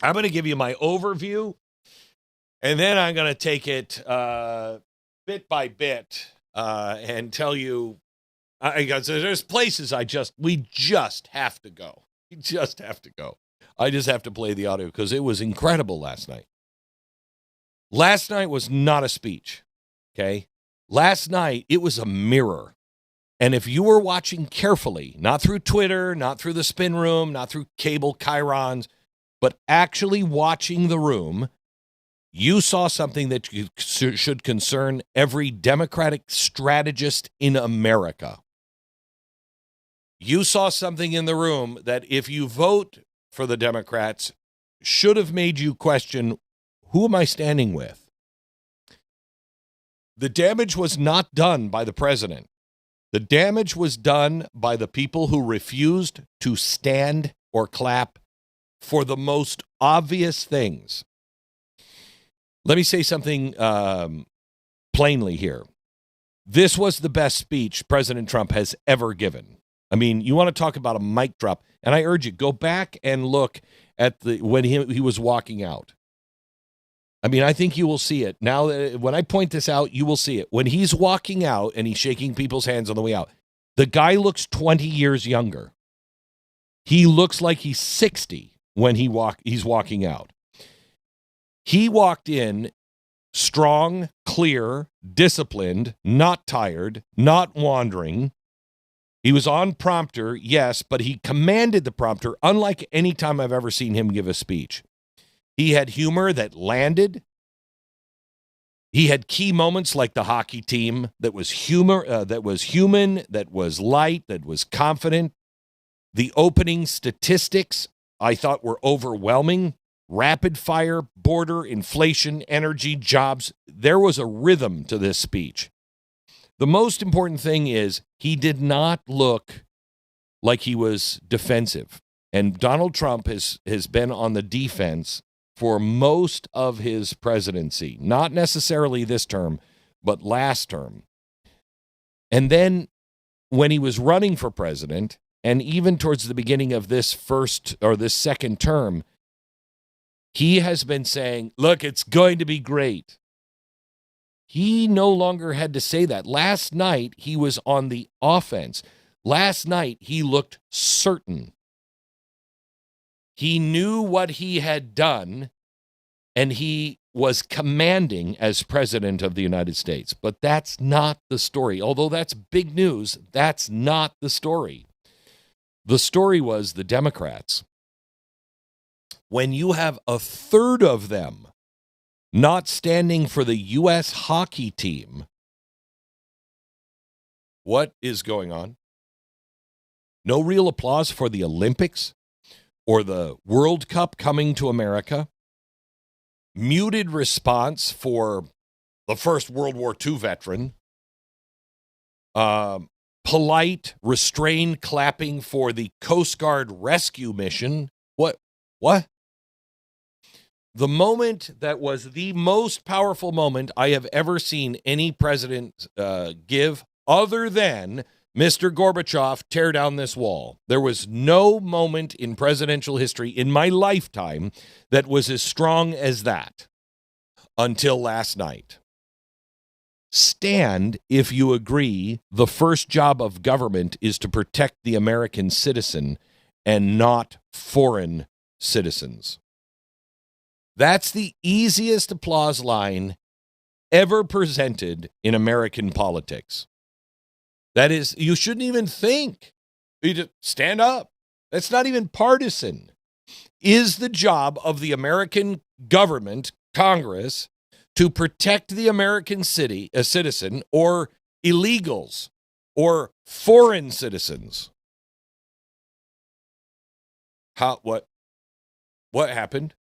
I'm going to give you my overview, and then I'm going to take it bit by bit and tell you. There's places we just have to go. We just have to go. I just have to play the audio because it was incredible last night. Last night was not a speech, okay? Last night, it was a mirror. And if you were watching carefully, not through Twitter, not through the spin room, not through cable chyrons, but actually watching the room, you saw something that should concern every Democratic strategist in America. You saw something in the room that if you vote for the Democrats, should have made you question, who am I standing with? The damage was not done by the president. The damage was done by the people who refused to stand or clap for the most obvious things. Let me say something plainly here. This was the best speech President Trump has ever given. I mean, you want to talk about a mic drop, and I urge you, go back and look at when he was walking out. I mean, I think you will see it. Now, when I point this out, you will see it. When he's walking out and he's shaking people's hands on the way out, the guy looks 20 years younger. He looks like he's 60 when he's walking out. He walked in strong, clear, disciplined, not tired, not wandering. He was on prompter, yes, but he commanded the prompter, unlike any time I've ever seen him give a speech. He had humor that landed. He had key moments like the hockey team that was human, that was light, that was confident. The opening statistics I thought were overwhelming. Rapid fire, border, inflation, energy, jobs. There was a rhythm to this speech. The most important thing is he did not look like he was defensive. And Donald Trump has been on the defense for most of his presidency. Not necessarily this term, but last term. And then when he was running for president, and even towards the beginning of this second term, he has been saying, look, it's going to be great. He no longer had to say that. Last night, he was on the offense. Last night, he looked certain. He knew what he had done, and he was commanding as president of the United States. But that's not the story. Although that's big news, that's not the story. The story was the Democrats. When you have a third of them not standing for the U.S. hockey team, what is going on? No real applause for the Olympics or the World Cup coming to America. Muted response for the first World War II veteran. Polite, restrained clapping for the Coast Guard rescue mission. What? The moment that was the most powerful moment I have ever seen any president give, other than Mr. Gorbachev tear down this wall. There was no moment in presidential history in my lifetime that was as strong as that until last night. Stand if you agree the first job of government is to protect the American citizen and not foreign citizens. That's the easiest applause line ever presented in American politics. That is, you shouldn't even think. You just stand up. That's not even partisan. Is the job of the American government, Congress, to protect the American citizen or illegals or foreign citizens? What happened?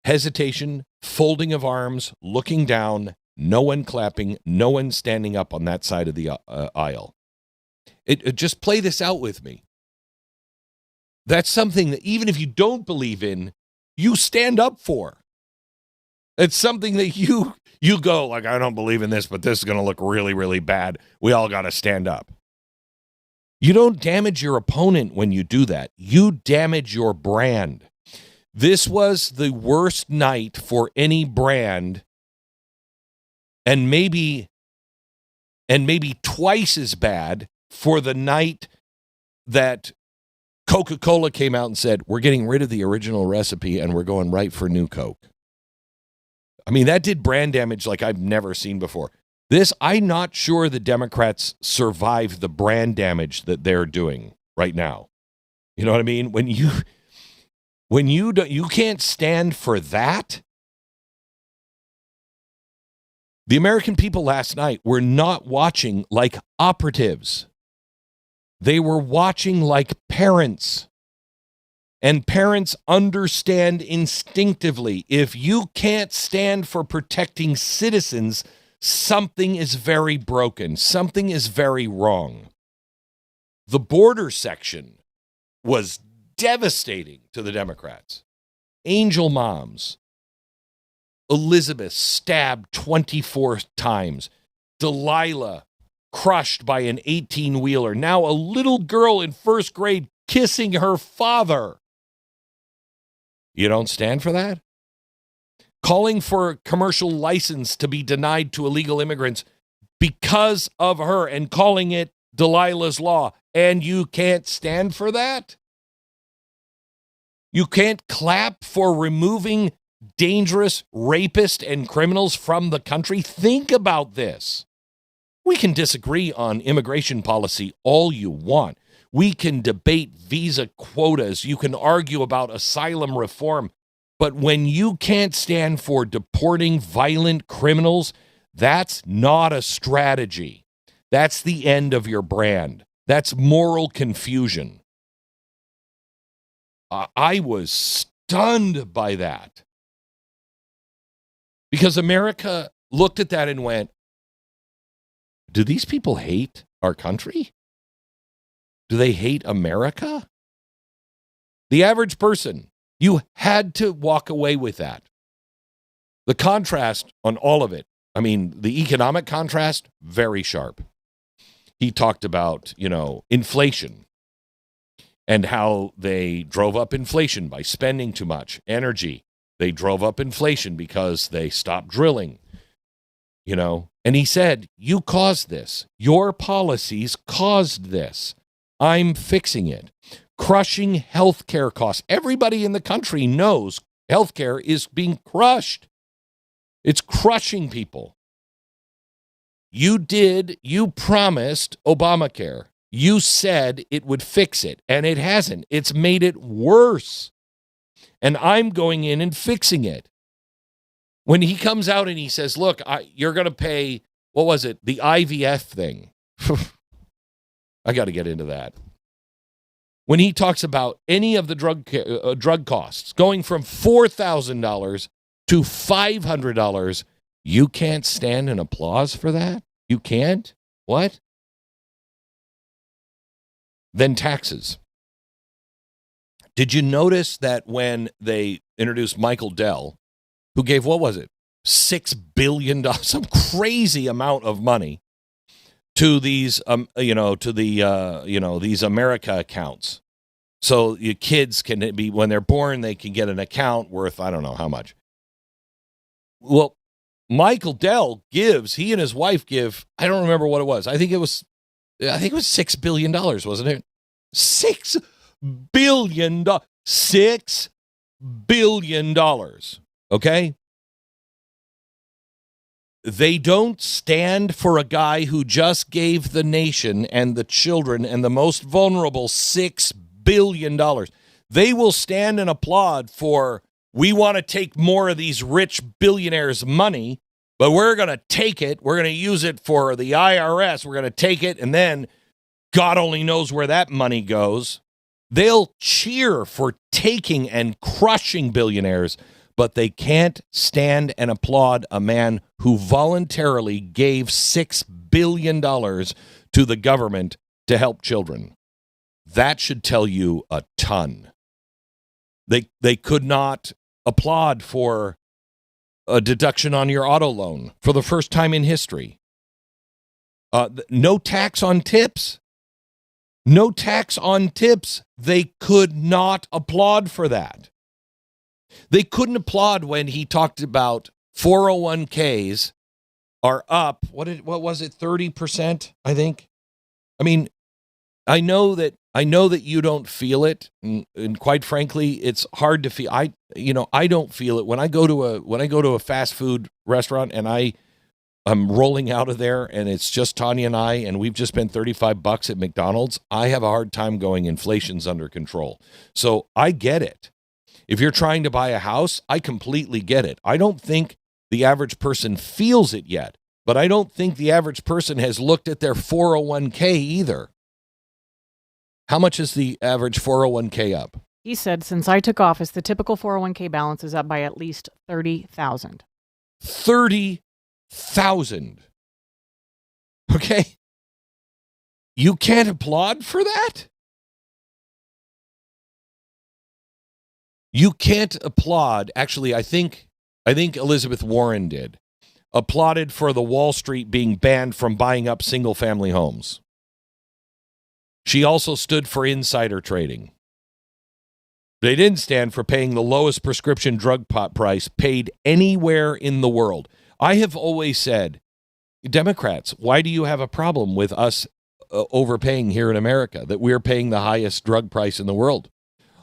Hesitation, folding of arms, looking down, no one clapping, no one standing up on that side of the aisle. Just play this out with me. That's something that even if you don't believe in, you stand up for. It's something that you go, like, I don't believe in this, but this is going to look really, really bad. We all got to stand up. You don't damage your opponent when you do that. You damage your brand. This was the worst night for any brand, and maybe twice as bad for the night that Coca-Cola came out and said, we're getting rid of the original recipe and we're going right for new Coke. I mean, that did brand damage like I've never seen before. I'm not sure the Democrats survived the brand damage that they're doing right now. You know what I mean? When you can't stand for that. The American people last night were not watching like operatives. They were watching like parents. And parents understand instinctively, if you can't stand for protecting citizens, something is very broken. Something is very wrong. The border section was devastating to the Democrats. Angel moms. Elizabeth stabbed 24 times. Delilah crushed by an 18-wheeler. Now a little girl in first grade kissing her father. You don't stand for that? Calling for a commercial license to be denied to illegal immigrants because of her and calling it Delilah's Law. And you can't stand for that? You can't clap for removing dangerous rapists and criminals from the country? Think about this. We can disagree on immigration policy all you want. We can debate visa quotas. You can argue about asylum reform. But when you can't stand for deporting violent criminals, that's not a strategy. That's the end of your brand. That's moral confusion. I was stunned by that. Because America looked at that and went, do these people hate our country? Do they hate America? The average person, you had to walk away with that. The contrast on all of it, I mean, the economic contrast, very sharp. He talked about, inflation and how they drove up inflation by spending too much energy. They drove up inflation because they stopped drilling, And he said, you caused this. Your policies caused this. I'm fixing it. Crushing healthcare costs. Everybody in the country knows healthcare is being crushed. It's crushing people. You promised Obamacare. You said it would fix it, and it hasn't. It's made it worse. And I'm going in and fixing it. When he comes out and he says, look, you're going to pay, what was it? The IVF thing. I got to get into that. When he talks about any of the drug costs going from $4,000 to $500, you can't stand and applause for that? You can't? What? Then taxes. Did you notice that when they introduced Michael Dell, who gave, what was it, $6 billion, some crazy amount of money to these, these America accounts. So your kids can be, when they're born, they can get an account worth, I don't know how much. Well, Michael Dell he and his wife give, I don't remember what it was. I think it was $6 billion, wasn't it? $6 billion. $6 billion. Okay? They don't stand for a guy who just gave the nation and the children and the most vulnerable $6 billion. They will stand and applaud for, we want to take more of these rich billionaires' money, but we're going to take it. We're going to use it for the IRS. We're going to take it, and then God only knows where that money goes. They'll cheer for taking and crushing billionaires, but they can't stand and applaud a man who voluntarily gave $6 billion to the government to help children. That should tell you a ton. They could not applaud for a deduction on your auto loan for the first time in history. No tax on tips. No tax on tips. They could not applaud for that. They couldn't applaud when he talked about 401ks are up. What was it? 30%, I think. I mean, I know that you don't feel it, and quite frankly, it's hard to feel. I don't feel it when I go to a fast food restaurant and I'm rolling out of there and it's just Tanya and I, and we've just spent $35 at McDonald's. I have a hard time going, inflation's under control. So I get it. If you're trying to buy a house, I completely get it. I don't think the average person feels it yet, but I don't think the average person has looked at their 401k either. How much is the average 401k up? He said, since I took office, the typical 401k balance is up by at least $30,000. 30,000. Okay? You can't applaud for that? You can't applaud. Actually, I think Elizabeth Warren did. Applauded for the Wall Street being banned from buying up single-family homes. She also stood for insider trading. They didn't stand for paying the lowest prescription drug price paid anywhere in the world. I have always said, Democrats, why do you have a problem with us overpaying here in America, that we're paying the highest drug price in the world?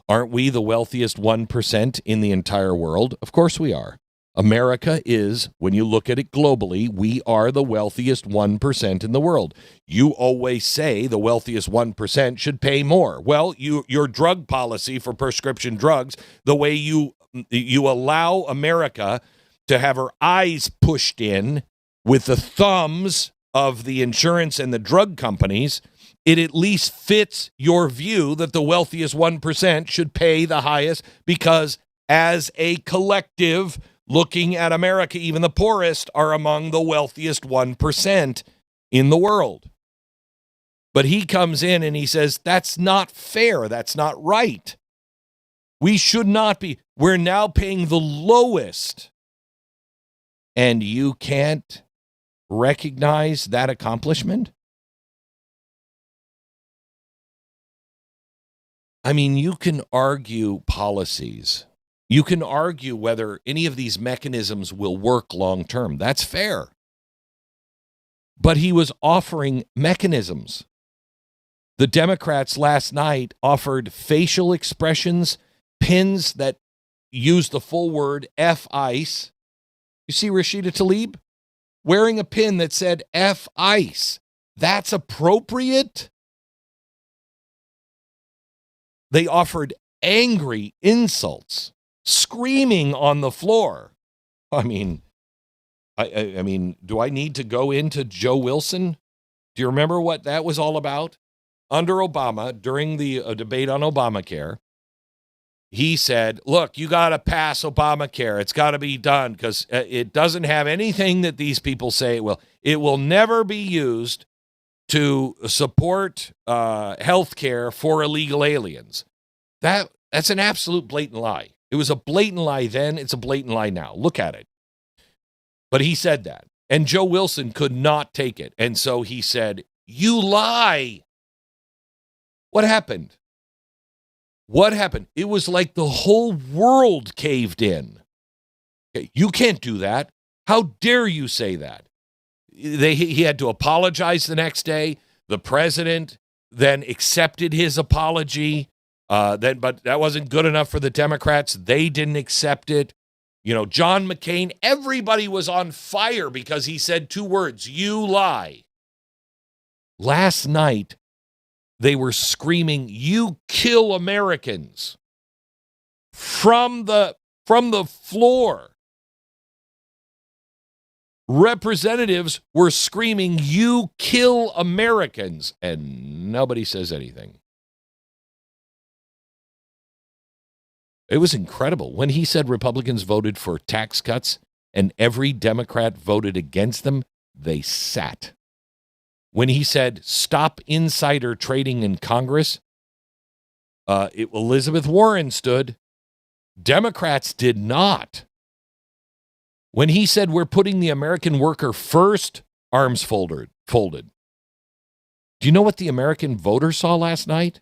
Aren't we the wealthiest 1% in the entire world? Of course we are. America is, when you look at it globally, we are the wealthiest 1% in the world. You always say the wealthiest 1% should pay more. Well, your drug policy for prescription drugs, the way you allow America to have her eyes pushed in with the thumbs of the insurance and the drug companies, it at least fits your view that the wealthiest 1% should pay the highest, because as a collective, looking at America, even the poorest are among the wealthiest 1% in the world. But he comes in and he says, that's not fair. That's not right. We should not be. We're now paying the lowest. And you can't recognize that accomplishment? I mean, you can argue policies. You can argue whether any of these mechanisms will work long term. That's fair. But he was offering mechanisms. The Democrats last night offered facial expressions, pins that use the full word F-ICE. You see Rashida Tlaib wearing a pin that said F-ICE. That's appropriate? They offered angry insults, screaming on the floor. I mean, do I need to go into Joe Wilson? Do you remember what that was all about? Under Obama, during the debate on Obamacare, he said, look, you got to pass Obamacare. It's got to be done because it doesn't have anything that these people say it will. It will never be used to support health care for illegal aliens. That's an absolute blatant lie. It was a blatant lie then. It's a blatant lie now. Look at it. But he said that. And Joe Wilson could not take it. And so he said, you lie. What happened? What happened? It was like the whole world caved in. Okay, you can't do that. How dare you say that? He had to apologize the next day. The president then accepted his apology. But that wasn't good enough for the Democrats. They didn't accept it. You know, John McCain, everybody was on fire because he said two words, you lie. Last night, they were screaming, you kill Americans from the floor. Representatives were screaming, you kill Americans, and nobody says anything. It was incredible. When he said Republicans voted for tax cuts and every Democrat voted against them, they sat. When he said stop insider trading in Congress, Elizabeth Warren stood. Democrats did not. When he said we're putting the American worker first, arms folded. Do you know what the American voter saw last night?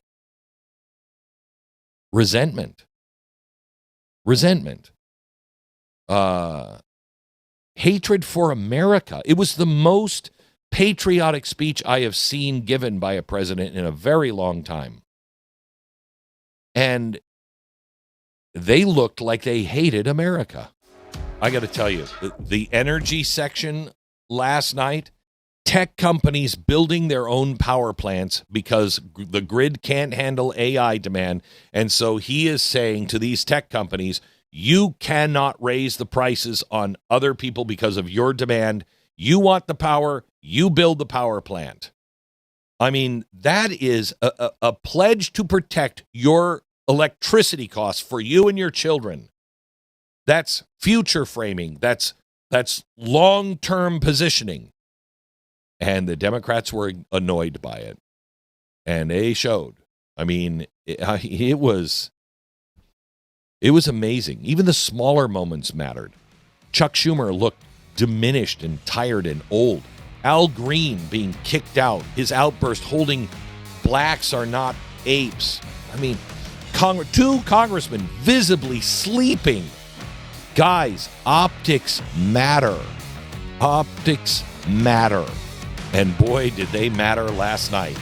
Resentment. resentment, hatred for America. It was the most patriotic speech I have seen given by a president in a very long time. And they looked like they hated America. I got to tell you, the energy section last night, tech companies building their own power plants because the grid can't handle AI demand. And so he is saying to these tech companies, you cannot raise the prices on other people because of your demand. You want the power, you build the power plant. I mean, that is a pledge to protect your electricity costs for you and your children. That's future framing. That's long-term positioning. And the Democrats were annoyed by it. And they showed. I mean, it was amazing. Even the smaller moments mattered. Chuck Schumer looked diminished and tired and old. Al Green being kicked out. His outburst holding blacks are not apes. I mean, two congressmen visibly sleeping. Guys, optics matter. Optics matter. And boy, did they matter last night.